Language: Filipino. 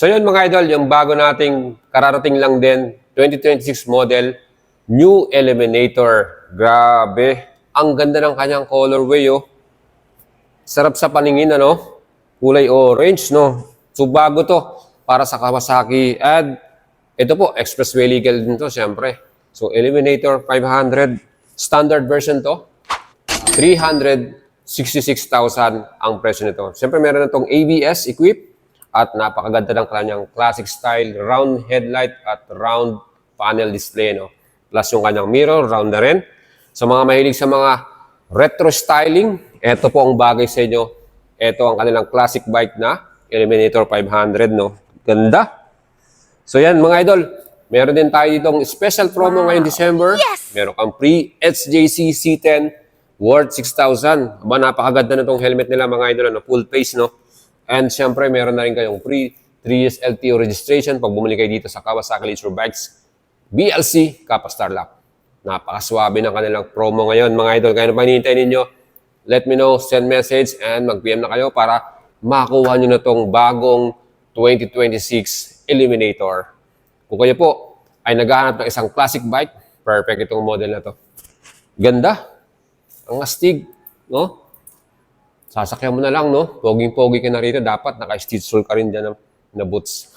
So yun mga idol, yung bago nating kararating lang din, 2026 model, new Eliminator. Grabe, ang ganda ng kanyang colorway, oh. Sarap sa paningin, ano? Kulay orange, no? So bago to para sa Kawasaki. And ito po, expressway legal din to, syempre. So Eliminator 500, standard version to. 366,000 ang presyo nito. Siyempre, meron na itong ABS equip at napakaganda ng kanyang classic style, round headlight at round panel display. No? Plus yung kanyang mirror, round na rin. Sa mga mahilig sa mga retro styling, ito po ang bagay sa inyo. Ito ang kanilang classic bike na Eliminator 500. No? Ganda. So yan mga idol, meron din tayo ditong special promo ngayong December. Yes! Meron kang free SJC C10 worth 6,000. Aba, napakaganda na itong helmet nila mga idol, ano, full face, no? And syempre, meron na rin kayong free 3 years LTO registration pag bumili kayo dito sa Kawasaki Leisure Bikes BLC Kappa Starlock. Napakaswabe ng kanilang promo ngayon mga idol. Kaya na pa hinihintay ninyo, let me know, send message, and mag-PM na kayo para makuha nyo na itong bagong 2026 Eliminator. Kung kayo po ay naghahanap ng isang classic bike, perfect itong model na to. Ganda. Ang astig, no? Sasakyan mo na lang, no? Poging-pogi ka na rito, dapat naka-stitch sole ka rin dyan na boots.